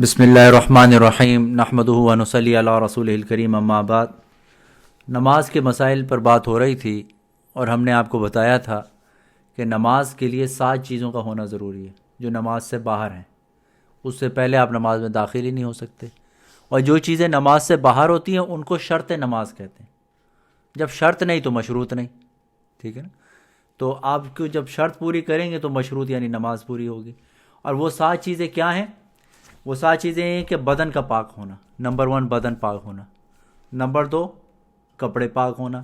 بسم اللہ الرحمن الرحیم نحمدہ و نصلی علی رسولہ الکریم اما بعد۔ نماز کے مسائل پر بات ہو رہی تھی اور ہم نے آپ کو بتایا تھا کہ نماز کے لیے 7 چیزوں کا ہونا ضروری ہے جو نماز سے باہر ہیں، اس سے پہلے آپ نماز میں داخل ہی نہیں ہو سکتے، اور جو چیزیں نماز سے باہر ہوتی ہیں ان کو شرط نماز کہتے ہیں۔ جب شرط نہیں تو مشروط نہیں، ٹھیک ہے نا؟ تو آپ کو جب شرط پوری کریں گے تو مشروط یعنی نماز پوری ہوگی۔ اور وہ 7 چیزیں کیا ہیں؟ وہ 7 چیزیں ہیں کہ بدن کا پاک ہونا، نمبر 1 بدن پاک ہونا، نمبر 2 کپڑے پاک ہونا،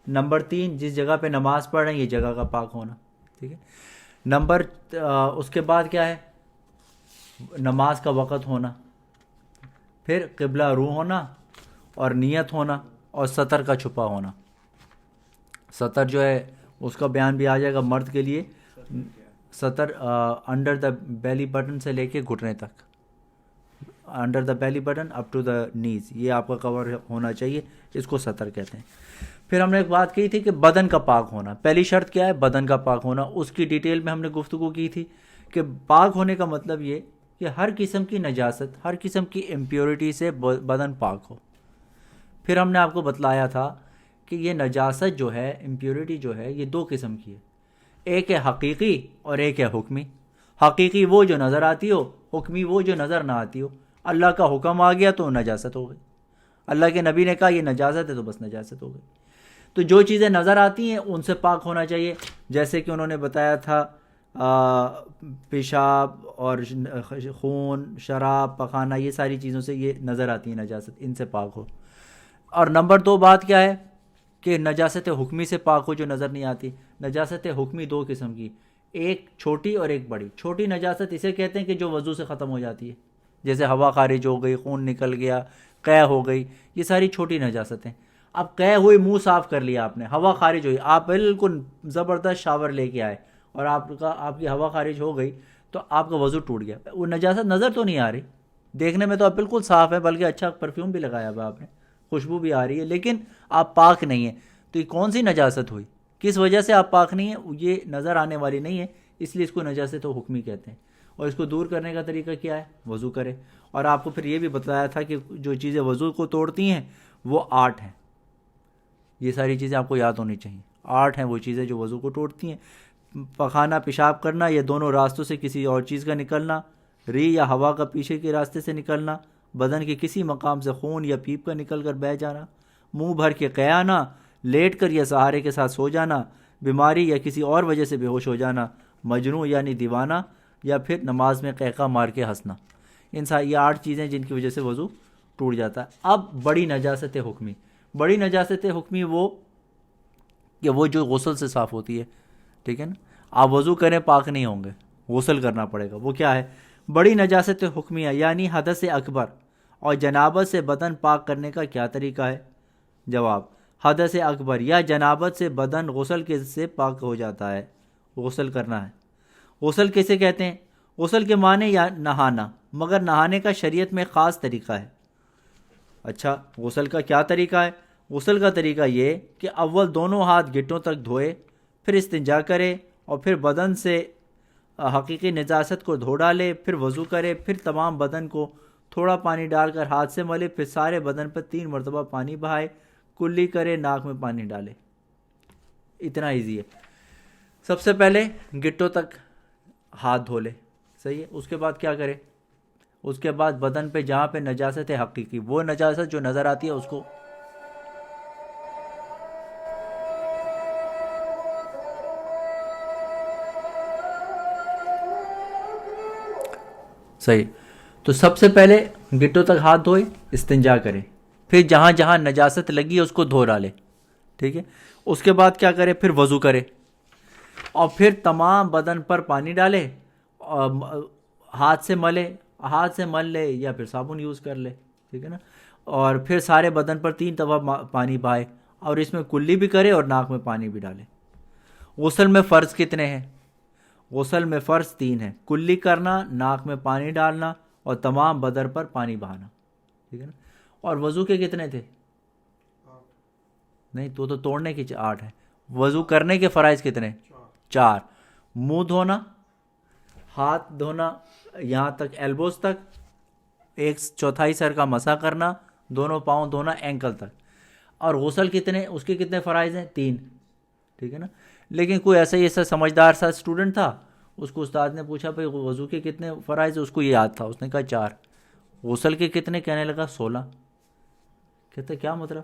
نمبر 3 جس جگہ پہ نماز پڑھ رہے ہیں یہ جگہ کا پاک ہونا، ٹھیک ہے۔ اس کے بعد کیا ہے؟ نماز کا وقت ہونا، پھر قبلہ رو ہونا اور نیت ہونا، اور سطر کا چھپا ہونا۔ سطر جو ہے اس کا بیان بھی آ جائے گا مرد کے لیے۔ سطر انڈر دا بیلی بٹن سے لے کے گھٹنے تک، under the belly button up to the knees, یہ آپ کا کور ہونا چاہیے، اس کو سطر کہتے ہیں۔ پھر ہم نے ایک بات کی تھی کہ بدن کا پاک ہونا، پہلی شرط کیا ہے؟ بدن کا پاک ہونا۔ اس کی ڈیٹیل میں ہم نے گفتگو کی تھی کہ پاک ہونے کا مطلب یہ کہ ہر قسم کی نجاست، ہر قسم کی امپیورٹی سے بدن پاک ہو۔ پھر ہم نے آپ کو بتلایا تھا کہ یہ نجاست جو ہے، امپیورٹی جو ہے، یہ 2 قسم کی ہے، ایک ہے حقیقی اور ایک ہے حکمی۔ حقیقی وہ جو نظر آتی ہو، حکمی وہ جو نظر نہ آتی ہو۔ اللہ کا حکم آ گیا تو نجاست ہو گئی، اللہ کے نبی نے کہا یہ نجاست ہے تو بس نجاست ہو گئی۔ تو جو چیزیں نظر آتی ہیں ان سے پاک ہونا چاہیے، جیسے کہ انہوں نے بتایا تھا پیشاب اور خون، شراب، پخانہ، یہ ساری چیزوں سے یہ نظر آتی ہیں نجاست، ان سے پاک ہو۔ اور نمبر 2 بات کیا ہے کہ نجاست حکمی سے پاک ہو جو نظر نہیں آتی۔ نجاست حکمی 2 قسم کی، ایک چھوٹی اور ایک بڑی۔ چھوٹی نجاست اسے کہتے ہیں کہ جو وضو سے ختم ہو جاتی ہے، جیسے ہوا خارج ہو گئی، خون نکل گیا، قے ہو گئی، یہ ساری چھوٹی نجاستیں۔ اب قے ہوئی، منہ صاف کر لیا آپ نے، ہوا خارج ہوئی، آپ بالکل زبردست شاور لے کے آئے اور آپ کی ہوا خارج ہو گئی تو آپ کا وضو ٹوٹ گیا۔ وہ نجاست نظر تو نہیں آ رہی، دیکھنے میں تو آپ بالکل صاف ہے، بلکہ اچھا پرفیوم بھی لگایا ہوا آپ نے، خوشبو بھی آ رہی ہے، لیکن آپ پاک نہیں ہیں۔ تو یہ کون سی نجاست ہوئی؟ کس وجہ سے آپ پاک نہیں ہیں؟ یہ نظر آنے والی نہیں ہے، اس لیے اس کو نجاست حکمی کہتے ہیں۔ اور اس کو دور کرنے کا طریقہ کیا ہے؟ وضو کرے۔ اور آپ کو پھر یہ بھی بتایا تھا کہ جو چیزیں وضو کو توڑتی ہیں وہ 8 ہیں، یہ ساری چیزیں آپ کو یاد ہونی چاہیے۔ 8 ہیں وہ چیزیں جو وضو کو توڑتی ہیں: پخانہ، پیشاب کرنا، یہ دونوں راستوں سے کسی اور چیز کا نکلنا، ری یا ہوا کا پیچھے کے راستے سے نکلنا، بدن کے کسی مقام سے خون یا پیپ کا نکل کر بہہ جانا، منہ بھر کے قے آنا، لیٹ کر یا سہارے کے ساتھ سو جانا، بیماری یا کسی اور وجہ سے بے ہوش ہو جانا، مجنون یعنی دیوانہ، یا پھر نماز میں قہقہ مار کے ہنسنا۔ یہ 8 چیزیں جن کی وجہ سے وضو ٹوٹ جاتا ہے۔ اب بڑی نجاست حکمی۔ بڑی نجاست حکمی وہ جو غسل سے صاف ہوتی ہے، ٹھیک ہے نا؟ آپ وضو کریں پاک نہیں ہوں گے، غسل کرنا پڑے گا۔ وہ کیا ہے؟ بڑی نجاست حکمیہ یعنی حدث اکبر اور جنابت سے بدن پاک کرنے کا کیا طریقہ ہے؟ جواب: حدث اکبر یا جنابت سے بدن غسل سے پاک ہو جاتا ہے، غسل کرنا ہے۔ غسل کیسے کہتے ہیں؟ غسل کے معنی یا نہانا، مگر نہانے کا شریعت میں خاص طریقہ ہے۔ اچھا، غسل کا کیا طریقہ ہے؟ غسل کا طریقہ یہ کہ اول دونوں ہاتھ گھٹنوں تک دھوئے، پھر استنجا کرے، اور پھر بدن سے حقیقی نجاست کو دھو ڈالے، پھر وضو کرے، پھر تمام بدن کو تھوڑا پانی ڈال کر ہاتھ سے ملے، پھر سارے بدن پر 3 مرتبہ پانی بہائے، کلی کرے، ناک میں پانی ڈالے۔ اتنا ایزی ہے۔ سب سے پہلے گھٹوں تک ہاتھ دھو لے، صحیح ہے۔ اس کے بعد کیا کرے؟ اس کے بعد بدن پہ جہاں پہ نجاست ہے حقیقی، وہ نجاست جو نظر آتی ہے اس کو صحیح۔ تو سب سے پہلے گھٹوں تک ہاتھ دھوئے، استنجا کرے، پھر جہاں جہاں نجاست لگی ہے اس کو دھو ڈالے، ٹھیک ہے۔ اس کے بعد کیا کرے؟ پھر وضو کرے، اور پھر تمام بدن پر پانی ڈالے، اور ہاتھ سے مل لے یا پھر صابن یوز کر لے، ٹھیک ہے نا۔ اور پھر سارے بدن پر 3 دفعہ پانی بہائے، اور اس میں کلی بھی کرے اور ناک میں پانی بھی ڈالے۔ غسل میں فرض کتنے ہیں؟ غسل میں فرض 3 ہیں: کلی کرنا، ناک میں پانی ڈالنا، اور تمام بدن پر پانی بہانا، ٹھیک ہے نا۔ اور وضو کے کتنے تھے؟ نہیں، تو توڑنے کی 8 ہے۔ وضو کرنے کے فرائض کتنے؟ 4: منہ دھونا، ہاتھ دھونا یہاں تک ایلبوز تک، ایک چوتھائی سر کا مسح کرنا، دونوں پاؤں دھونا اینکل تک. اور غسل کتنے، اس کے کتنے فرائض ہیں؟ 3. ٹھیک ہے نا. لیکن کوئی ایسا سمجھدار سا اسٹوڈنٹ تھا، اس کو استاد نے پوچھا بھائی وضو کے کتنے فرائض، اس کو یہ یاد تھا، اس نے کہا 4. غسل کے کتنے؟ کہنے لگا 16. کہتا کیا مطلب؟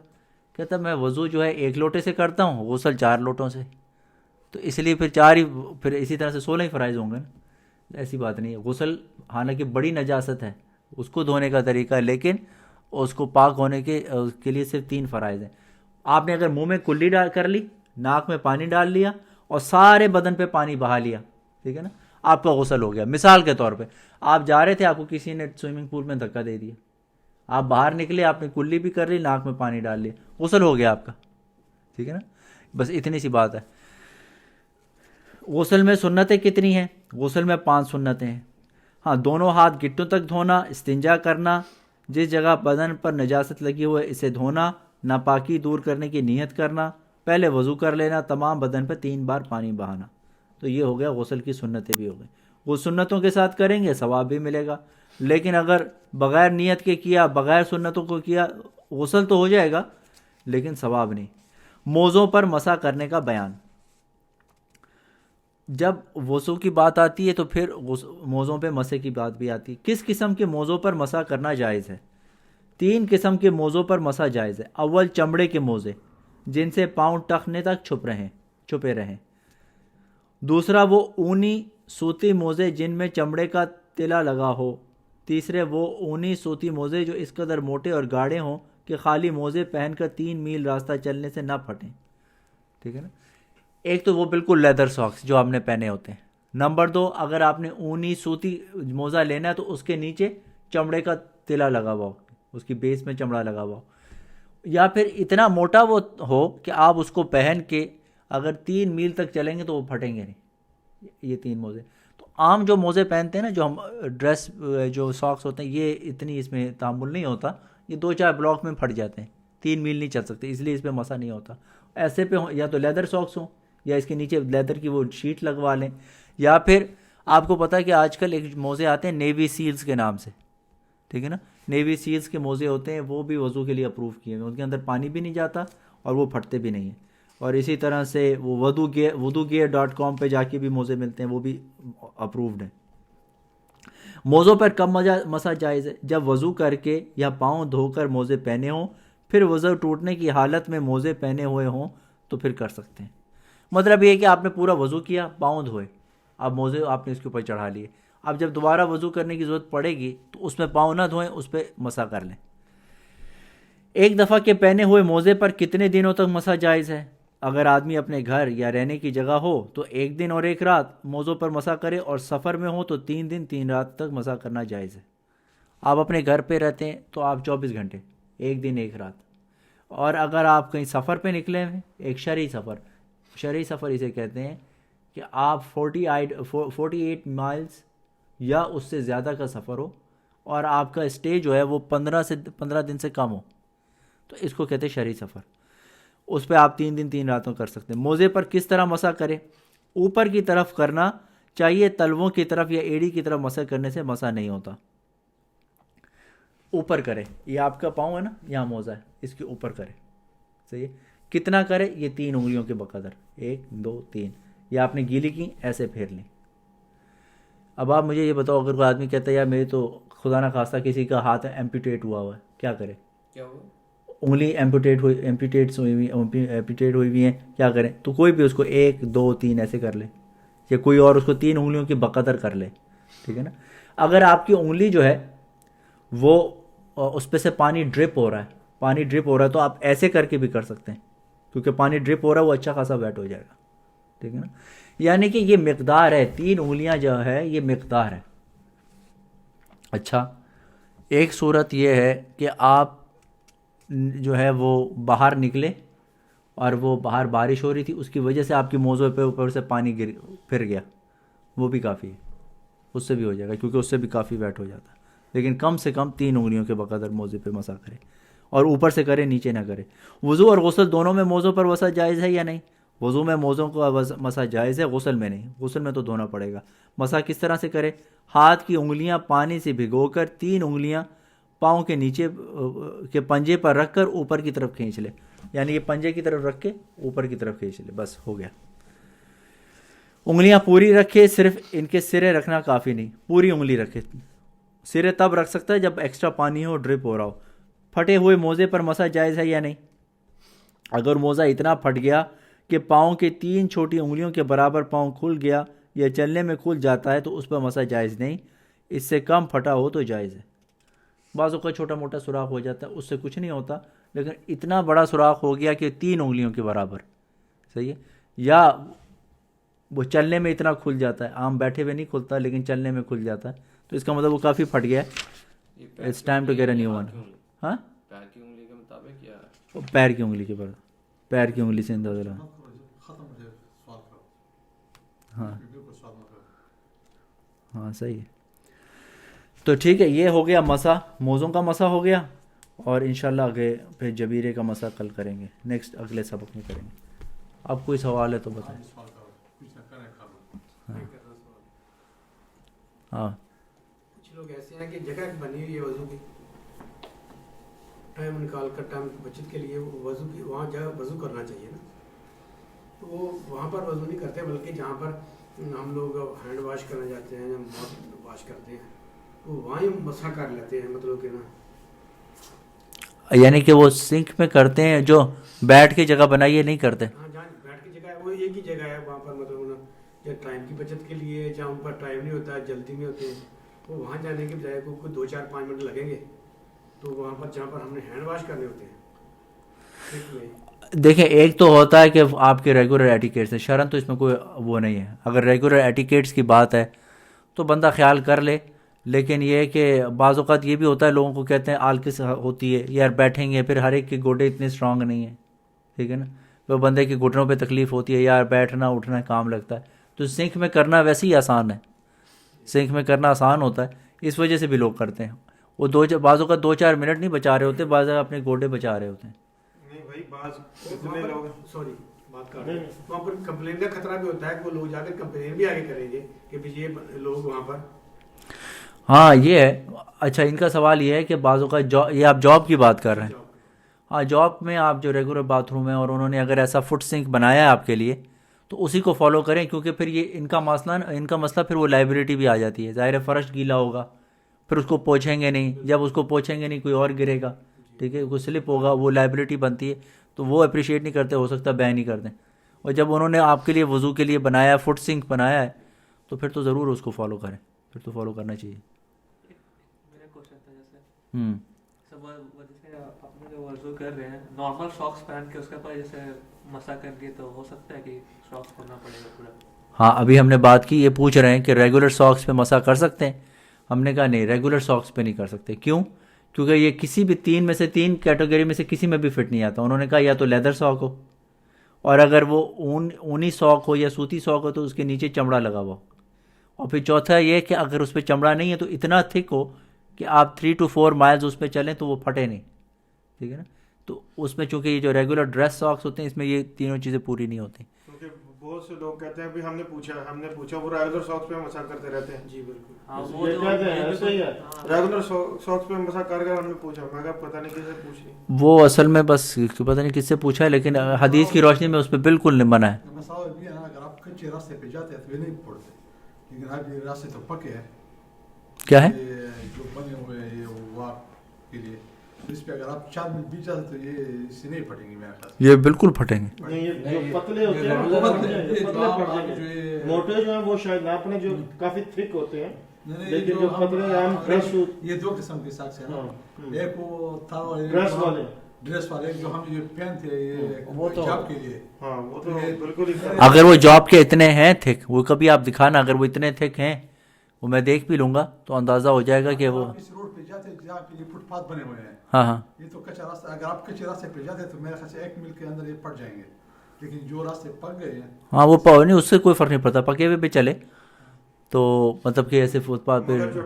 کہتا میں وضو جو ہے 1 لوٹے سے کرتا ہوں، غسل 4 لوٹوں سے، تو اس لیے پھر 4 ہی، پھر اسی طرح سے 16 ہی فرائض ہوں گے نا. ایسی بات نہیں ہے. غسل حالانکہ بڑی نجاست ہے، اس کو دھونے کا طریقہ ہے، لیکن اس کو پاک ہونے کے لیے صرف 3 فرائض ہیں. آپ نے اگر منہ میں کلی کر لی، ناک میں پانی ڈال لیا اور سارے بدن پہ پانی بہا لیا، ٹھیک ہے نا، آپ کا غسل ہو گیا. مثال کے طور پہ آپ جا رہے تھے، آپ کو کسی نے سوئمنگ پول میں دھکا دے دیا، آپ باہر نکلے، آپ نے کلی بھی کر لی، ناک میں پانی ڈال لیا، غسل ہو گیا آپ کا. ٹھیک ہے نا. بس اتنی سی بات ہے. غسل میں سنتیں کتنی ہیں؟ غسل میں 5 سنتیں ہیں. ہاں، دونوں ہاتھ گٹوں تک دھونا، استنجا کرنا، جس جگہ بدن پر نجاست لگی ہوئے اسے دھونا، ناپاکی دور کرنے کی نیت کرنا، پہلے وضو کر لینا، تمام بدن پہ 3 بار پانی بہانا. تو یہ ہو گیا غسل کی سنتیں بھی ہو گئی. وہ سنتوں کے ساتھ کریں گے ثواب بھی ملے گا. لیکن اگر بغیر نیت کے کیا، بغیر سنتوں کو کیا، غسل تو ہو جائے گا لیکن ثواب نہیں. موزوں پر مسح کرنے کا بیان. جب وضو کی بات آتی ہے تو پھر موزوں پہ مسح کی بات بھی آتی ہے. کس قسم کے موزوں پر مسح کرنا جائز ہے؟ 3 قسم کے موزوں پر مسح جائز ہے. اول، چمڑے کے موزے جن سے پاؤں ٹخنے تک چھپے رہیں. دوسرا، وہ اونی سوتی موزے جن میں چمڑے کا تلا لگا ہو. تیسرے، وہ اونی سوتی موزے جو اس قدر موٹے اور گاڑے ہوں کہ خالی موزے پہن کر 3 میل راستہ چلنے سے نہ پھٹیں. ٹھیک ہے نا. ایک تو وہ بالکل لیدر ساکس جو آپ نے پہنے ہوتے ہیں. نمبر 2، اگر آپ نے اونی سوتی موزہ لینا ہے تو اس کے نیچے چمڑے کا تلا لگا ہوا ہو، اس کی بیس میں چمڑا لگا ہوا ہو، یا پھر اتنا موٹا وہ ہو کہ آپ اس کو پہن کے اگر 3 میل تک چلیں گے تو وہ پھٹیں گے نہیں. یہ 3 موزے. تو عام جو موزے پہنتے ہیں نا، جو ہم ڈریس جو ساکس ہوتے ہیں، یہ اتنی اس میں تعامل نہیں ہوتا، یہ 2-4 بلاک میں پھٹ جاتے ہیں، 3 میل نہیں چل سکتے، اس لیے اس پہ مسا نہیں ہوتا. ایسے پہ یا تو لیدر ساکس ہوں، یا اس کے نیچے لیدر کی وہ شیٹ لگوا لیں، یا پھر آپ کو پتہ ہے کہ آج کل ایک موزے آتے ہیں نیوی سیلز کے نام سے. ٹھیک ہے نا. نیوی سیلز کے موزے ہوتے ہیں، وہ بھی وضو کے لیے اپروو کیے ہیں، ان کے اندر پانی بھی نہیں جاتا اور وہ پھٹتے بھی نہیں ہیں. اور اسی طرح سے وہ ودوگیئر.com پہ جا کے بھی موزے ملتے ہیں، وہ بھی اپرووڈ ہیں. موزوں پر کب مسح جائز ہے؟ جب وضو کر کے یا پاؤں دھو کر موزے پہنے ہوں، پھر وضو ٹوٹنے کی حالت میں موزے پہنے ہوئے ہوں تو پھر کر سکتے ہیں. مطلب یہ ہے کہ آپ نے پورا وضو کیا، پاؤں دھوئے، اب موزے آپ نے اس کے اوپر چڑھا لیے، اب جب دوبارہ وضو کرنے کی ضرورت پڑے گی تو اس میں پاؤں نہ دھوئیں، اس پہ مسح کر لیں. ایک دفعہ کے پہنے ہوئے موزے پر کتنے دنوں تک مسح جائز ہے؟ اگر آدمی اپنے گھر یا رہنے کی جگہ ہو تو 1 دن اور 1 رات موزوں پر مسح کرے، اور سفر میں ہو تو 3 دن 3 رات تک مسح کرنا جائز ہے. آپ اپنے گھر پہ رہتے ہیں تو آپ 24 گھنٹے، 1 دن 1 رات. اور اگر آپ کہیں سفر پہ نکلے ہیں، ایک شرعی سفر اسے کہتے ہیں کہ آپ 48 مائلز یا اس سے زیادہ کا سفر ہو، اور آپ کا اسٹے جو ہے وہ 15 دن سے کم ہو، تو اس کو کہتے ہیں شرعی سفر. اس پہ آپ 3 دن 3 راتوں کر سکتے ہیں. موزے پر کس طرح مسح کرے؟ اوپر کی طرف کرنا چاہیے، تلووں کی طرف یا ایڑی کی طرف مسح کرنے سے مسح نہیں ہوتا. اوپر کرے، یہ آپ کا پاؤں ہے نا، یہاں موزہ ہے، اس کے اوپر کرے. صحیح ہے. کتنا کرے؟ یہ 3 انگلیوں کے بقدر، 1 2 3. یہ آپ نے گیلی کی، ایسے پھیر لیں. اب آپ مجھے یہ بتاؤ، اگر کوئی آدمی کہتا ہے یار میرے تو خدا نہ خواستہ کسی کا ہاتھ ایمپوٹیٹ ہوا ہے، کیا کرے؟ کیا ہوا؟ انگلی ایمپوٹیٹ ہوئی ہیں، کیا کریں؟ تو کوئی بھی اس کو 1 2 3 ایسے کر لے، یا کوئی اور اس کو 3 انگلیوں کی بقدر کر لے. ٹھیک ہے نا. اگر آپ کی انگلی جو ہے وہ اس پہ سے پانی ڈرپ ہو رہا ہے تو آپ ایسے کر کے بھی کر سکتے ہیں، کیونکہ پانی ڈرپ ہو رہا ہے، وہ اچھا خاصا ویٹ ہو جائے گا. ٹھیک ہے نا. یعنی کہ یہ مقدار ہے، 3 انگلیاں جو ہے یہ مقدار ہے. اچھا، ایک صورت یہ ہے کہ آپ جو ہے وہ باہر نکلے اور وہ باہر بارش ہو رہی تھی، اس کی وجہ سے آپ کی موزوں پہ اوپر سے پانی پھر گیا، وہ بھی کافی ہے، اس سے بھی ہو جائے گا، کیونکہ اس سے بھی کافی ویٹ ہو جاتا ہے. لیکن کم سے کم 3 انگلیوں کے بقدر موزے پہ مسح کرے، اور اوپر سے کرے، نیچے نہ کرے. وضو اور غسل دونوں میں موزوں پر مسح جائز ہے یا نہیں؟ وضو میں موزوں کو مسح جائز ہے، غسل میں نہیں. غسل میں تو دھونا پڑے گا. مسح کس طرح سے کرے؟ ہاتھ کی انگلیاں پانی سے بھگو کر 3 انگلیاں پاؤں کے نیچے کے پنجے پر رکھ کر اوپر کی طرف کھینچ لے، یعنی یہ پنجے کی طرف رکھ کے اوپر کی طرف کھینچ لے، بس ہو گیا۔ انگلیاں پوری رکھے، صرف ان کے سرے رکھنا کافی نہیں، پوری انگلی رکھے۔ سرے تب رکھ سکتا ہے جب ایکسٹرا پانی ہو، ڈرپ ہو رہا ہو۔ پھٹے ہوئے موزے پر مسح جائز ہے یا نہیں؟ اگر موزہ اتنا پھٹ گیا کہ پاؤں کے 3 چھوٹی انگلیوں کے برابر پاؤں کھل گیا یا چلنے میں کھل جاتا ہے تو اس پر مسح جائز نہیں، اس سے کم پھٹا ہو تو جائز ہے۔ بعضوں کا چھوٹا موٹا سوراخ ہو جاتا ہے، اس سے کچھ نہیں ہوتا، لیکن اتنا بڑا سوراخ ہو گیا کہ 3 انگلیوں کے برابر، صحیح ہے، یا وہ چلنے میں اتنا کھل جاتا ہے، عام بیٹھے ہوئے نہیں کھلتا لیکن چلنے میں کھل جاتا ہے، تو اس کا مطلب وہ کافی پھٹ گیا ہے، it's time to get a new one. ہاں، پیر کی انگلی کے مطابق یا پیر کی انگلی کے برابر، پیر کی انگلی سے اندازہ لگا۔ ہاں ہاں صحیح ہے۔ تو ٹھیک ہے، یہ ہو گیا مسح، موزوں کا مسح ہو گیا، اور انشاءاللہ آگے پھر جبیرے کا مسح کل کریں گے، نیکسٹ اگلے سبق میں کریں گے۔ اب کوئی سوال ہے تو بتائیں۔ ہاں، کچھ لوگ ایسے ہیں کہ جگہ بنی ہوئی ہے وضو کی، ٹائم نکال کر ٹائم بچت کے لیے وضو کی وہاں جگہ وضو کرنا چاہیے نا، تو وہ وہاں پر وضو نہیں کرتے، بلکہ جہاں پر ہم لوگ ہینڈ واش کرنے جاتے ہیں یا ماؤتھ واش کرتے ہیں تو وہاں ہی مسح کر لیتے ہیں، مطلب کہ نا، یعنی کہ وہ سنک میں کرتے ہیں، جو بیٹھ کے جگہ بنائی ہے نہیں کرتے۔ ہاں جہاں بیٹھ کی جگہ ہے وہ ایک ہی جگہ ہے، وہاں پر مطلب نا یا ٹائم کی بچت کے لیے، جہاں ان پر ٹائم نہیں ہوتا ہے، جلدی میں ہوتے ہیں، وہ وہاں جانے کے بجائے کوئی 2-4-5 منٹ لگیں گے تو وہاں پر جہاں پر ہم نے ہینڈ واش کرنے ہوتے ہیں۔ دیکھیں، ایک تو ہوتا ہے کہ آپ کے ریگولر ایٹیکیٹس ہیں، شرن تو اس میں کوئی وہ نہیں ہے، اگر ریگولر ایٹیکیٹس کی بات ہے تو بندہ خیال کر لے، لیکن یہ ہے کہ بعض اوقات یہ بھی ہوتا ہے، لوگوں کو کہتے ہیں آلکس ہوتی ہے، یار بیٹھیں گے، پھر ہر ایک کے گوڈے اتنے اسٹرانگ نہیں ہیں، ٹھیک ہے نا، وہ بندے کے گھٹنوں پہ تکلیف ہوتی ہے، یار بیٹھنا اٹھنا کام لگتا ہے، تو سنک میں کرنا ویسے ہی آسان ہے، سنک میں کرنا آسان ہوتا ہے، اس وجہ سے بھی لوگ کرتے ہیں، وہ بعضوں کا 2-4 منٹ نہیں بچا رہے ہوتے، بعض اپنے گوڈے بچا رہے ہوتے ہیں۔ سوری بات کر رہے ہیں، وہاں پر کمپلین کا خطرہ بھی ہوتا ہے کہ وہ لوگ جا کر کمپلین بھی آگے کریں گے کہ یہ لوگ وہاں پر۔ ہاں یہ ہے، اچھا ان کا سوال یہ ہے کہ بعضوں کا یہ آپ جاب کی بات کر رہے ہیں، ہاں جاب میں آپ جو ریگولر باتھ روم ہے اور انہوں نے اگر ایسا فٹ سنک بنایا ہے آپ کے لیے تو اسی کو فالو کریں، کیونکہ پھر یہ ان کا مسئلہ پھر وہ لائبلٹی بھی آ جاتی ہے، ظاہر ہے فرش گیلا ہوگا، پھر اس کو پوچھیں گے نہیں، جب اس کو پوچھیں گے نہیں کوئی اور گرے گا، ٹھیک ہے، کوئی سلپ ہوگا، وہ لائبلٹی بنتی ہے، تو وہ اپریشیٹ نہیں کرتے، ہو سکتا ہے بین نہیں کرتے، اور جب انہوں نے آپ کے لیے وضو کے لیے بنایا ہے، فٹ سنک بنایا ہے، تو پھر تو ضرور اس کو فالو کریں، پھر تو فالو کرنا چاہیے۔ میرا کوشچن تھا جیسے جیسے اپنے جو وضو کر رہے ہیں نارمل ساکس پہن کے اس کے بعد جیسے مسا کر دیے تو ہو سکتا ہے کہ ساکس کھولنا پڑے گا پورا؟ ہاں ابھی ہم نے بات کی، یہ پوچھ رہے ہیں کہ ریگولر ساکس پہ مسا کر سکتے ہیں، ہم نے کہا نہیں، ریگولر ساکس پہ نہیں کر سکتے، کیوں؟ کیونکہ یہ کسی بھی 3 میں سے 3 کیٹیگری میں سے کسی میں بھی فٹ نہیں آتا، انہوں نے کہا یا تو لیدر ساک ہو، اور اگر وہ اونی ساک ہو یا سوتی ساک ہو تو اس کے نیچے چمڑا لگا ہوا ہو، اور پھر چوتھا یہ کہ اگر اس پہ چمڑا نہیں ہے تو اتنا تھک ہو کہ آپ 3 to 4 مائلز اس پہ چلیں تو وہ پھٹے نہیں، ٹھیک ہے نا، تو اس میں چونکہ یہ جو ریگولر ڈریس ساکس ہوتے ہیں اس میں یہ تینوں چیزیں پوری نہیں ہوتی۔ کیونکہ بہت سے لوگ کہتے ہیں بھی ہم نے پوچھا وہ ریگولر ساکس پہ مسا کرتے رہتے ہیں۔ جی بالکل، یہ کہتے ہیں ایسا ہی ہے، ریگولر ساکس پہ مسا کر ہم نے پوچھا، میں کہا پتہ نہیں کس سے پوچھ لی، وہ اصل میں بس پتہ نہیں کس سے پوچھا ہے، لیکن حدیث کی روشنی میں اس پہ بالکل منع ہے۔ مساوی بھی ہے نا، اگر آپ کچے راستے پہ جاتے ہیں تو یہ نہیں پڑتے، لیکن اب یہ راستے تو پکے ہیں، کیا ہے جو بنے ہوئے ہیں یہ واک کے لیے، اس پہ اگر آپ 4 منٹ بھی جاتے تو یہ اس سے نہیں پھٹیں گے، میرا خیال یہ بالکل پھٹیں گے۔ نہیں یہ جو پتلے ہوتے ہیں پتلے پڑ جائیں گے، موٹے جو ہیں وہ شاید نہ اپنے جو کافی تھک ہوتے ہیں، لیکن جو پتلے عام ڈریس یہ 2 قسم کے ساکس ہیں نا، ایک وہ تھا ڈریس والے جو ہم یہ پہنتے ہیں یہ جاب کے لیے، ہاں وہ تو بالکل ہی اگر وہ جاب کے اتنے ہیں تھک، وہ کبھی آپ دکھانا، اگر وہ اتنے تھک ہیں وہ میں دیکھ بھی لوں گا تو اندازہ ہو جائے گا کہ وہ اس روڈ پہ جاتے ہیں جہاں پہ یہ فٹ پاتھ بنے ہوئے ہیں، ہاں ہاں یہ تو کچا راستہ، اگر آپ کچے راستے پہ جاتے ہیں تو میرے خیال سے 1 میل کے اندر یہ پڑ جائیں گے، لیکن جو راستے پک گئے ہیں ہاں وہ پاؤ نہیں، اس سے کوئی فرق نہیں پڑتا، پکے ہوئے بھی چلے تو مطلب کہ ایسے فٹ پاتھ پہ جو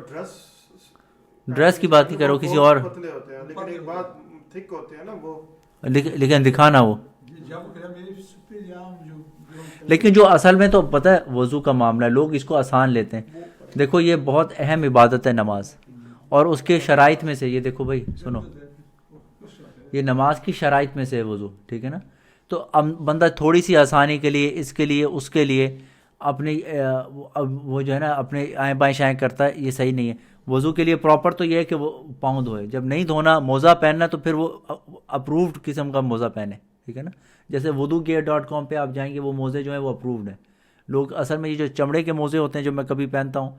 ڈریس کی بات نہیں کرو، کسی اور، پتلے ہوتے ہیں لیکن ایک بات تھک ہوتے ہیں نا وہ، لیکن دکھانا وہ، جب کہ میری سپے جام جو لیکن جو اصل میں تو پتہ ہے وضو کا معاملہ ہے، لوگ اس کو آسان لیتے ہیں، دیکھو یہ بہت اہم عبادت ہے نماز، اور اس کے شرائط میں سے یہ دیکھو بھائی سنو، یہ نماز کی شرائط میں سے ہے وضو، ٹھیک ہے نا. تو بندہ تھوڑی سی آسانی کے لیے، اس کے لیے، اس کے لیے اپنی وہ جو ہے نا اپنے آئیں بائیں شائیں کرتا ہے، یہ صحیح نہیں ہے. وضو کے لیے پراپر تو یہ ہے کہ وہ پاؤں دھوئے. جب نہیں دھونا، موزہ پہننا، تو پھر وہ اپرووڈ قسم کا موزہ پہنے، ٹھیک ہے نا. جیسے wudugear.com پہ آپ جائیں گے، وہ موزے جو ہیں وہ اپرووڈ ہیں. لوگ اصل میں یہ جو چمڑے کے موزے ہوتے ہیں جو میں کبھی پہنتا ہوں،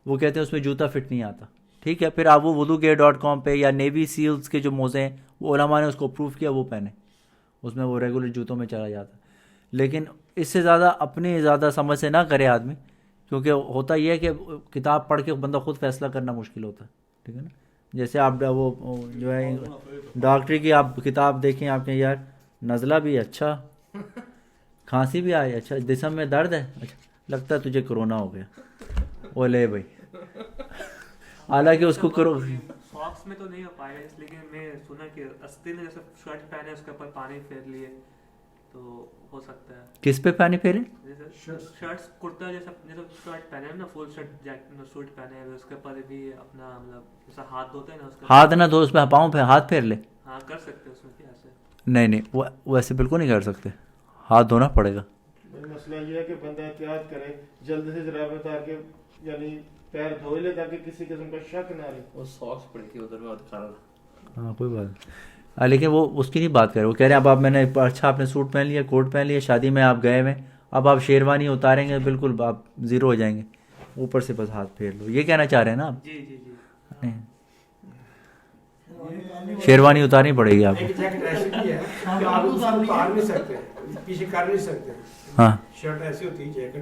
وہ کہتے ہیں اس میں جوتا فٹ نہیں آتا، ٹھیک ہے. پھر آپ وہ wudugear.com پہ یا نیوی سیلز کے جو موزے ہیں، وہ علماء نے اس کو اپروو کیا، وہ پہنے، اس میں وہ ریگولر جوتوں میں چلا جاتا. لیکن اس سے زیادہ اپنی زیادہ سمجھ سے نہ کرے آدمی، کیونکہ ہوتا یہ ہے کہ کتاب پڑھ کے بندہ خود فیصلہ کرنا مشکل ہوتا ہے، ٹھیک ہے نا. جیسے آپ وہ جو ہے ڈاکٹری کی آپ کتاب دیکھیں، آپ کے یار نزلہ بھی اچھا، کھانسی بھی آئی، اچھا جسم میں درد ہے، اچھا لگتا ہے تجھے کرونا ہو گیا. وہ لے بھائی، حالانکہ اس کو ساکس میں تو نہیں ہو پائے گا، لیکن میں سنا کہ استی نے جیسے شرٹ پہنے اس کے اوپر پانی پھیر لیے تو ہو سکتا ہے. کس پہ پانی پھیرے؟ شرٹس کرتا جیسا شرٹ پہنے نا، فل شرٹ جیکٹ سوٹ پہنے اس کے اوپر بھی اپنا مطلب جیسا ہاتھ دھوتے ہیں نا، اس کا ہاتھ نہ دھو، اس پہ پاؤں پہ ہاتھ پھیر لے. ہاں کر سکتے اس میں کیا ایسے؟ نہیں وہ ویسے بالکل نہیں کر سکتے، ہاتھ دھونا پڑے گا. مسئلہ یہ ہے کہ بندہ احتیاط کرے، جلد سے جراب تاکہ یعنی پیر دھو لے تاکہ کسی قسم کا شک نہ رہے. وہ ساکس پڑی تھی ادھر بات کر رہا. ہاں کوئی بات نہیں، لیکن وہ اس کی نہیں بات کر رہے. وہ کہہ رہے ہیں اب میں نے اچھا آپ نے سوٹ پہن لیا، کوٹ پہن لیا، شادی میں آپ گئے ہوئے، اب آپ شیروانی اتاریں گے بالکل آپ زیرو ہو جائیں گے، اوپر سے بس ہاتھ پھیر لو، یہ کہنا چاہ رہے ہیں نا آپ؟ جی جی جی. نہیں، شیروانی اتارنی پڑے گی آپ کو. ایک جیکٹ ایسی بھی ہے کہ آپ اس کو اتار نہیں سکتے، پیچھے کر نہیں سکتے. ہاں شرٹ ایسی ہوتی ہے جیکٹ،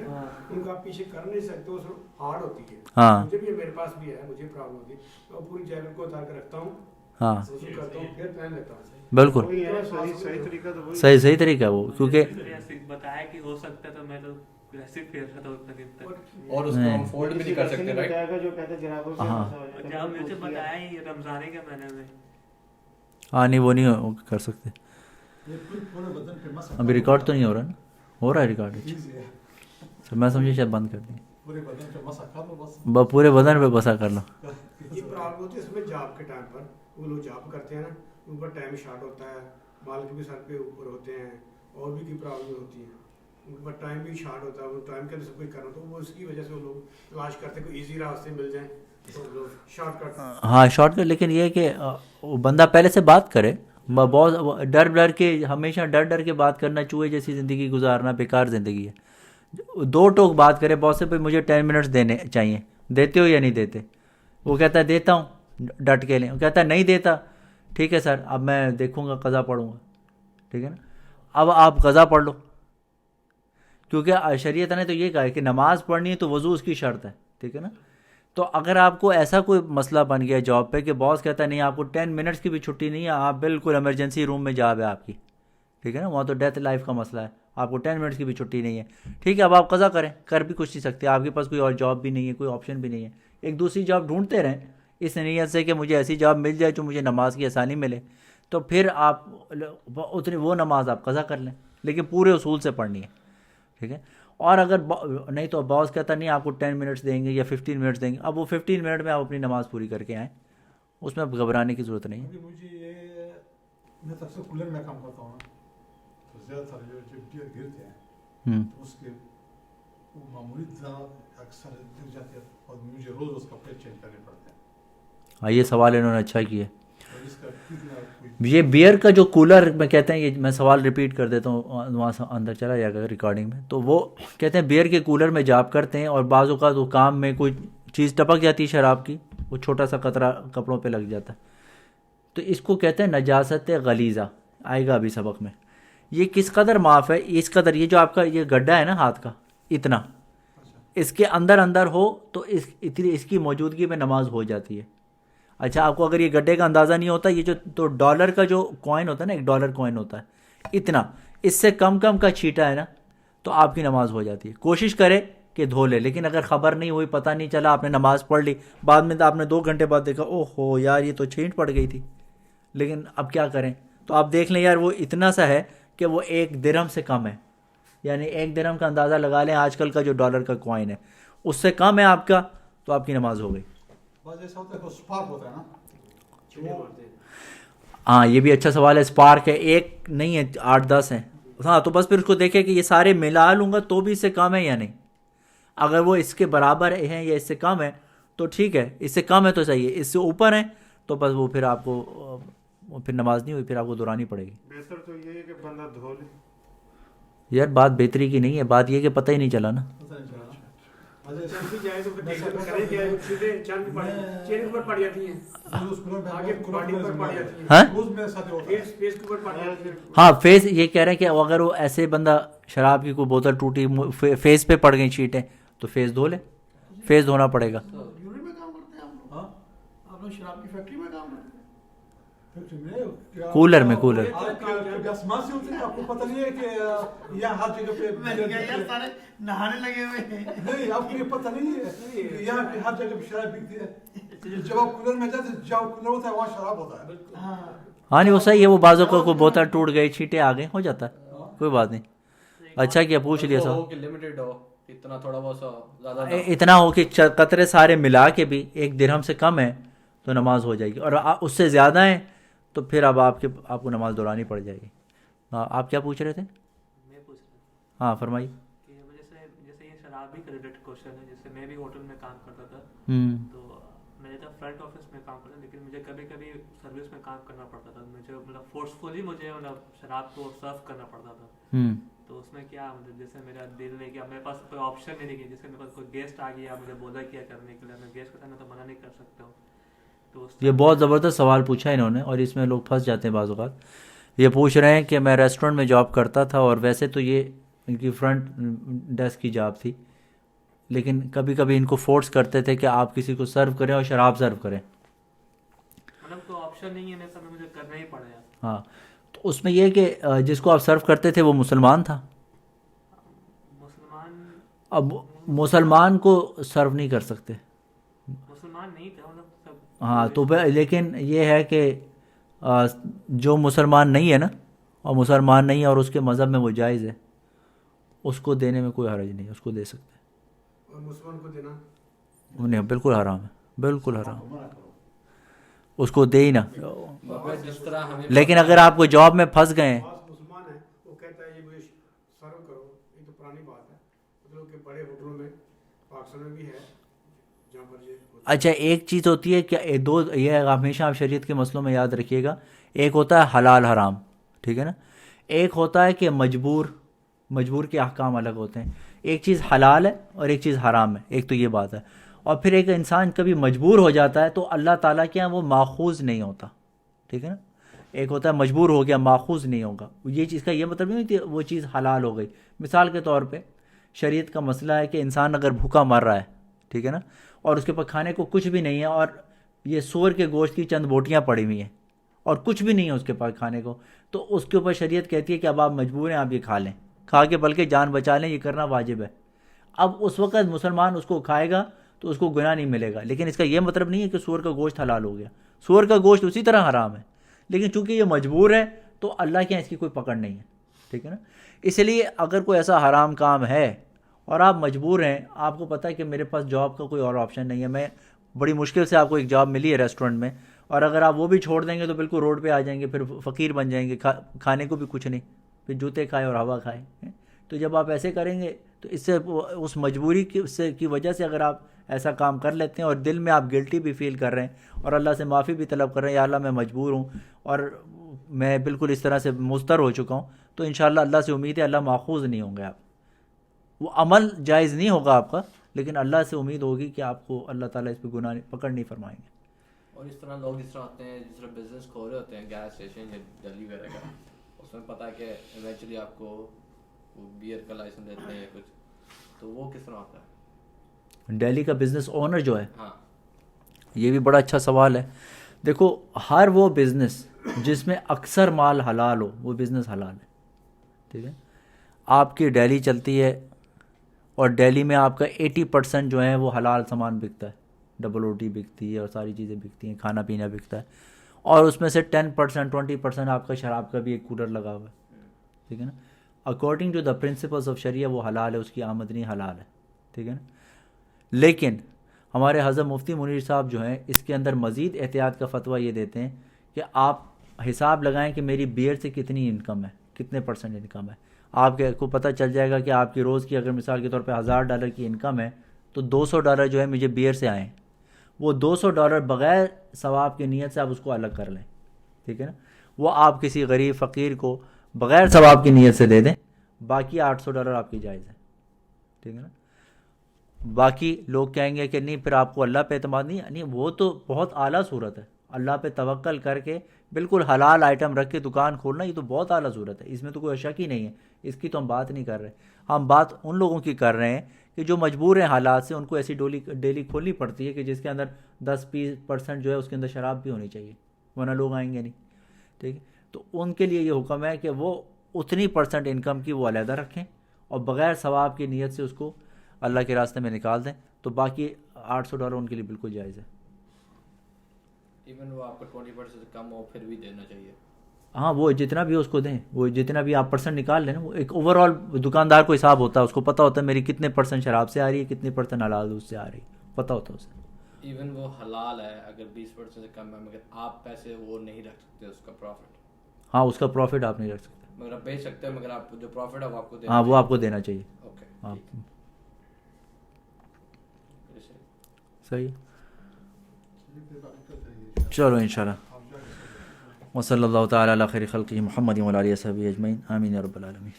ان کو آپ پیچھے کر نہیں سکتے، وہ ہارڈ ہوتی ہے. ہاں مجھے بھی میرے پاس بھی ہے، مجھے پرابلم ہوتی ہے، میں پوری جیکٹ کو اتار کے رکھتا ہوں، ہاں وضو کرتا ہوں، پھر پہن لیتا ہوں. بالکل صحیح طریقہ تو وہی صحیح طریقہ ہے وہ، کیونکہ بتایا کہ ہو سکتا ہے تو میں تو ویسے پھیر رہا تھا اتنا دن تک. اور اس کو ہم فولڈ بھی نہیں کر سکتے، رائٹ؟ جو کہتے ہیں جناب جب مجھے بتایا ہی رمضان کے مہینے میں. ہاں نہیں وہ نہیں کر سکتے. ابھی ریکارڈ تو نہیں ہو رہا نا؟ ہو رہا ہے ریکارڈ؟ اچھا میں سمجھے شاید بند کر دیں. پورے بدن پہ بسا کر لو. یہ پرابلم ہوتی ہے اس میں جاب کے ٹائم پر، وہ لوگ جاب کرتے ہیں نا، ان پر ٹائم شارٹ ہوتا ہے، بال بھی سر پہ اوپر ہوتے ہیں، اور بھی کی پرابلم ہوتی ہے، ان پر ٹائم بھی شارٹ ہوتا ہے، وہ ٹائم کے اندر سب کچھ کرنا، تو وہ اس کی وجہ سے وہ لوگ تلاش کرتے ہیں کوئی ایزی راستے مل جائیں تو لوگ شارٹ کٹ. ہاں شارٹ کٹ، لیکن یہ ہے کہ بندہ پہلے سے بات کرے. بہت ڈر کے، ہمیشہ ڈر کے بات کرنا، چوہے جیسی زندگی گزارنا بیکار زندگی ہے. دو ٹوک بات کرے، بہت سے پہ مجھے 10 منٹس دینے چاہیے، دیتے ہو یا نہیں دیتے؟ وہ کہتا ہے دیتا ہوں ڈٹ کے لیں، وہ کہتا ہے نہیں دیتا، ٹھیک ہے سر اب میں دیکھوں گا، قضا پڑھوں گا، ٹھیک ہے نا. اب آپ قضا پڑھ لو، کیونکہ شریعت نے تو یہ کہا ہے کہ نماز پڑھنی ہے تو وضو اس کی شرط ہے، ٹھیک ہے نا. تو اگر آپ کو ایسا کوئی مسئلہ بن گیا جاب پہ کہ باس کہتا ہے نہیں آپ کو 10 منٹس کی بھی چھٹی نہیں ہے، آپ بالکل ایمرجنسی روم میں جاب ہے آپ کی، ٹھیک ہے نا، وہاں تو ڈیتھ لائف کا مسئلہ ہے، آپ کو 10 منٹس کی بھی چھٹی نہیں ہے، ٹھیک ہے اب آپ قضا کریں، کر بھی کچھ نہیں سکتے، آپ کے پاس کوئی اور جاب بھی نہیں ہے، کوئی آپشن بھی نہیں ہے. ایک دوسری جاب ڈھونڈتے رہیں اس نیت سے کہ مجھے ایسی جاب مل جائے جو مجھے نماز کی آسانی ملے، تو پھر آپ اتنی وہ نماز آپ قضا کر لیں، لیکن پورے اصول سے پڑھنی ہے، ٹھیک ہے. اور اگر نہیں تو باس کہتا نہیں آپ کو 10 منٹس دیں گے یا 15 منٹس دیں گے، اب وہ 15 منٹ میں آپ اپنی نماز پوری کر کے آئیں، اس میں اب گھبرانے کی ضرورت نہیں ہے. مجھے یہ میں تب سے کولر میں کام کرتا ہوں، تو زیادہ تر جو ڈیئر گرتے ہیں اس کے وہ معمولی اکثر گر جاتے ہیں اور مجھے روز کا پیٹ چینج کرنے پڑتے ہیں. ہاں یہ سوال انہوں نے اچھا کیا. یہ بیئر کا جو کولر میں کہتے ہیں، یہ میں سوال ریپیٹ کر دیتا ہوں، وہاں سے اندر چلا جائے گا ریکارڈنگ میں. تو وہ کہتے ہیں بیئر کے کولر میں جاب کرتے ہیں اور بعض اوقات وہ کام میں کوئی چیز ٹپک جاتی ہے شراب کی، وہ چھوٹا سا قطرہ کپڑوں پہ لگ جاتا ہے، تو اس کو کہتے ہیں نجاست غلیظہ، آئے گا ابھی سبق میں. یہ کس قدر معاف ہے، اس قدر یہ جو آپ کا یہ گڈھا ہے نا ہاتھ کا اتنا، اس کے اندر ہو تو اس کی موجودگی میں نماز ہو جاتی ہے. اچھا آپ کو اگر یہ گڈھے کا اندازہ نہیں ہوتا، یہ جو تو ڈالر کا جو کوائن ہوتا ہے نا، $1 کوائن ہوتا ہے اتنا، اس سے کم کا چھیٹا ہے نا تو آپ کی نماز ہو جاتی ہے. کوشش کرے کہ دھو لے، لیکن اگر خبر نہیں ہوئی، پتہ نہیں چلا، آپ نے نماز پڑھ لی، بعد میں آپ نے 2 گھنٹے بعد دیکھا اوہ ہو یار یہ تو چھینٹ پڑ گئی تھی، لیکن اب کیا کریں؟ تو آپ دیکھ لیں یار وہ اتنا سا ہے کہ وہ 1 درہم سے کم ہے، یعنی 1 درہم کا اندازہ لگا لیں، آج کل کا جو ڈالر کا کوائن ہے اس سے کم ہے آپ کا، تو آپ کی نماز ہو گئی. بعض ایسا ہوتا ہے کہ اسپارک ہوتا ہے نا چیڑے مارتے ہیں. ہاں یہ بھی اچھا سوال ہے. اسپارک ہے, ایک نہیں ہے 8-10 ہیں. ہاں تو بس پھر اس کو دیکھیں کہ یہ سارے ملا لوں گا تو بھی اس سے کم ہے یا نہیں. اگر وہ اس کے برابر ہیں یا اس سے کم ہے تو ٹھیک ہے, اس سے کم ہے تو صحیح ہے, اس سے اوپر ہیں تو بس وہ پھر آپ کو پھر نماز نہیں ہوئی, پھر آپ کو دہرانی پڑے گی. بہتر تو یہ ہے کہ بندہ دھو لے. یار بات بہتری کی نہیں ہے, بات یہ کہ پتہ ہی نہیں چلا نا. پتہ نہیں چلا. چلتی جائے تو پھر کریں کیا, چیڑے چاند پڑ چہرے کے اوپر پڑ جاتی ہیں, آگے باڈی پر پڑ جاتی ہیں, ہاں روز میرے ساتھ ہوتا ہے. فیس کے اوپر پڑ جاتی ہیں. ہاں فیس, یہ کہہ رہے ہیں کہ اگر وہ ایسے بندہ شراب کی کوئی بوتل ٹوٹی فیس پہ پڑ گئی چیٹیں تو فیس دھو لے, فیس دھونا پڑے گا. یونٹ میں کام کرتے ہیں آپ لوگ, آپ لوگ شراب کی فیکٹری میں کام کرتے ہیں. کولر میں, کولر آسمان سے ہوتے ہیں, آپ کو پتہ نہیں ہے کہ یہاں ہر جگہ پہ سارے نہانے لگے ہوئے ہیں. نہیں, آپ کو یہ پتہ نہیں ہے کہ یہاں پہ ہر جگہ پہ شراب بکتی ہے. جب آپ کولر میں جاتے ہیں, جہاں کولر ہوتا ہے وہاں شراب ہوتا ہے. ہاں نہیں وہ صحیح ہے, وہ بازو کا کوئی بوتل ٹوٹ گئی چھینٹے آ گئے, ہو جاتا ہے, کوئی بات نہیں. اچھا کیا پوچھ لیا سر, لمیٹڈ ہو, اتنا تھوڑا بہت زیادہ اتنا ہو کہ قطرے سارے ملا کے بھی 1 درہم سے کم ہے تو نماز ہو جائے گی, اور اس سے زیادہ ہیں تو پھر اب آپ کو نماز دہرانی پڑ جائے گی. آپ کیا پوچھ رہے تھے؟ میں پوچھ رہا تھا ہاں فرمائیے. کہ جیسے یہ شراب ہی کا ریلیٹڈ کوشچن ہے. جیسے میں بھی ہوٹل میں کام کرتا تھا, تو میں تھا فرنٹ آفس میں کام کرتا, لیکن مجھے کبھی کبھی سروس میں کام کرنا پڑتا تھا. مجھے مطلب فورسفلی مجھے مطلب شراب کو سرو کرنا پڑتا تھا. تو اس میں کیا مطلب جیسے میرا دل نہیں کیا, میرے پاس کوئی آپشن نہیں کیا. جیسے میرے پاس کوئی گیسٹ آ گیا, مجھے بولا کیا کرنے کے لیے, میں گیسٹ کا میں تو منع نہیں کر سکتا ہوں. یہ بہت زبردست سوال پوچھا انہوں نے, اور اس میں لوگ پھنس جاتے ہیں بعض اوقات. یہ پوچھ رہے ہیں کہ میں ریسٹورنٹ میں جاب کرتا تھا, اور ویسے تو یہ ان کی فرنٹ ڈیسک کی جاب تھی, لیکن کبھی کبھی ان کو فورس کرتے تھے کہ آپ کسی کو سرو کریں اور شراب سرو کریں. مطلب تو آپشن نہیں ہے, میں مجھے کرنا ہی پڑے گا. ہاں تو اس میں یہ کہ جس کو آپ سرو کرتے تھے وہ مسلمان تھا. اب مسلمان کو سرو نہیں کر سکتے, مسلمان نہیں تھا مطلب. ہاں تو لیکن یہ ہے کہ جو مسلمان نہیں ہے نا, اور مسلمان نہیں ہے اور اس کے مذہب میں وہ جائز ہے, اس کو دینے میں کوئی حرج نہیں, اس کو دے سکتے ہیں. اور مسلمان کو دینا نہیں, بالکل حرام ہے, بالکل حرام, اس کو دے ہی نا. جس طرح ہمیں لیکن اگر آپ کو جاب میں پھنس گئے ہیں, مسلمان ہے وہ کہتا ہے یہ مجھے سرو کرو, یہ تو پرانی بات ہے. مطلب کہ بڑے ہوٹلوں میں پاکستان میں بھی ہے جہاں پر یہ. اچھا ایک چیز ہوتی ہے کہ دو, یہ ہمیشہ آپ شریعت کے مسئلوں میں یاد رکھیے گا, ایک ہوتا ہے حلال حرام, ٹھیک ہے نا, ایک ہوتا ہے کہ مجبور کے احکام الگ ہوتے ہیں. ایک چیز حلال ہے اور ایک چیز حرام ہے, ایک تو یہ بات ہے. اور پھر ایک انسان کبھی مجبور ہو جاتا ہے تو اللہ تعالیٰ کے یہاں وہ ماخوذ نہیں ہوتا, ٹھیک ہے نا. ایک ہوتا ہے مجبور ہو گیا, ماخوذ نہیں ہوگا. یہ چیز کا یہ مطلب نہیں کہ وہ چیز حلال ہو گئی. مثال کے طور پہ شریعت کا مسئلہ ہے کہ انسان اگر بھوکا مر رہا ہے, ٹھیک ہے نا, اور اس کے پاس کھانے کو کچھ بھی نہیں ہے, اور یہ سور کے گوشت کی چند بوٹیاں پڑی ہوئی ہیں اور کچھ بھی نہیں ہے اس کے پاس کھانے کو, تو اس کے اوپر شریعت کہتی ہے کہ اب آپ مجبور ہیں, آپ یہ کھا لیں, کھا کے بلکہ جان بچا لیں, یہ کرنا واجب ہے. اب اس وقت مسلمان اس کو کھائے گا تو اس کو گناہ نہیں ملے گا, لیکن اس کا یہ مطلب نہیں ہے کہ سور کا گوشت حلال ہو گیا. سور کا گوشت اسی طرح حرام ہے, لیکن چونکہ یہ مجبور ہے تو اللہ کے یہاں اس کی کوئی پکڑ نہیں ہے, ٹھیک ہے نا. اس لیے اگر کوئی ایسا حرام کام ہے اور آپ مجبور ہیں, آپ کو پتہ ہے کہ میرے پاس جاب کا کوئی اور آپشن نہیں ہے, میں بڑی مشکل سے آپ کو ایک جاب ملی ہے ریسٹورنٹ میں, اور اگر آپ وہ بھی چھوڑ دیں گے تو بالکل روڈ پہ آ جائیں گے, پھر فقیر بن جائیں گے, کھانے کو بھی کچھ نہیں, پھر جوتے کھائے اور ہوا کھائے. تو جب آپ ایسے کریں گے تو اس سے اس مجبوری کی وجہ سے اگر آپ ایسا کام کر لیتے ہیں اور دل میں آپ گلٹی بھی فیل کر رہے ہیں اور اللہ سے معافی بھی طلب کر رہے ہیں, یا اللہ میں مجبور ہوں اور میں بالکل اس طرح سے مضطر ہو چکا ہوں, تو انشاءاللہ اللہ سے امید ہے اللہ ماخوذ نہیں ہوں گے آپ. وہ عمل جائز نہیں ہوگا آپ کا, لیکن اللہ سے امید ہوگی کہ آپ کو اللہ تعالیٰ اس پہ گناہ پکڑ نہیں فرمائیں گے. اور اس طرح لوگ جس طرح آتے ہیں, جس طرح بزنس کھول رہے ہوتے ہیں گیس اسٹیشن یا دلی وغیرہ کا, اس میں پتہ ہے کہ ایونچولی آپ کو بیئر کا لائسنس دیتے ہیں یا کچھ, تو وہ کس طرح ہوتا ہے؟ دہلی کا بزنس اونر جو ہے, ہاں یہ بھی بڑا اچھا سوال ہے. دیکھو ہر وہ بزنس جس میں اکثر مال حلال ہو وہ بزنس حلال ہے, ٹھیک ہے. آپ کی دہلی چلتی ہے اور دہلی میں آپ کا 80% جو ہے وہ حلال سامان بکتا ہے, ڈبل روٹی بکتی ہے اور ساری چیزیں بکتی ہیں, کھانا پینا بکتا ہے, اور اس میں سے 10% 20% آپ کا شراب کا بھی ایک کولر لگا ہوا ہے, ٹھیک ہے نا. According to the principles of شریعہ وہ حلال ہے, اس کی آمدنی حلال ہے, ٹھیک ہے نا. لیکن ہمارے حضرت مفتی منیر صاحب جو ہیں اس کے اندر مزید احتیاط کا فتویٰ یہ دیتے ہیں کہ آپ حساب لگائیں کہ میری بیئر سے کتنی انکم ہے، کتنے پرسنٹ انکم ہے. آپ کو پتہ چل جائے گا کہ آپ کی روز کی اگر مثال کے طور پہ $1000 کی انکم ہے تو $200 جو ہے مجھے بیئر سے آئیں. وہ $200 بغیر ثواب کی نیت سے آپ اس کو الگ کر لیں، ٹھیک ہے نا. وہ آپ کسی غریب فقیر کو بغیر ثواب کی نیت سے دے دیں، باقی $800 آپ کی جائز ہے، ٹھیک ہے نا. باقی لوگ کہیں گے کہ نہیں پھر آپ کو اللہ پہ اعتماد نہیں، وہ تو بہت اعلیٰ صورت ہے. اللہ پہ توکل کر کے بالکل حلال آئٹم رکھ کے دکان کھولنا، یہ تو بہت اعلیٰ صورت ہے، اس میں تو کوئی شک ہی نہیں ہے. اس کی تو ہم بات نہیں کر رہے. ہم بات ان لوگوں کی کر رہے ہیں کہ جو مجبور ہیں حالات سے، ان کو ایسی ڈیلی کھولنی پڑتی ہے کہ جس کے اندر 10-20% جو ہے اس کے اندر شراب بھی ہونی چاہیے، ورنہ لوگ آئیں گے نہیں، ٹھیک ہے. تو ان کے لیے یہ حکم ہے کہ وہ اتنی % انکم کی وہ علیحدہ رکھیں اور بغیر ثواب کی نیت سے اس کو اللہ کے راستے میں نکال دیں، تو باقی $800 ان کے لیے بالکل جائز ہے. ایون وہ آپ کا 20% سے کم ہو پھر بھی دینا چاہیے. ہاں وہ جتنا بھی اس کو دیں، وہ جتنا بھی آپ % نکال لیں نا، وہ ایک اوور آل دکاندار کو حساب ہوتا ہے، اس کو پتہ ہوتا ہے میری کتنے % شراب سے آ رہی ہے، کتنے % حلال دودھ سے آ رہی ہے، پتہ ہوتا ہے اسے. ایون وہ حلال ہے اگر 20% سے کم ہے، مگر آپ پیسے وہ نہیں رکھ سکتے اس کا پروفٹ. ہاں اس کا پروفٹ آپ نہیں رکھ سکتے، مگر آپ بیچ سکتے ہیں، مگر آپ جو پروفٹ ہے وہ آپ کو دینا ہاں چاہیے. وہ آپ کو دینا چاہیے. اوکے ہاں ٹھیک. صحیح. چلو انشاءاللہ. وصلی اللہ تعالی علی خیر خلقہ محمد وعلی آلہ وصحبہ اجمعین. آمین یا رب العالمین.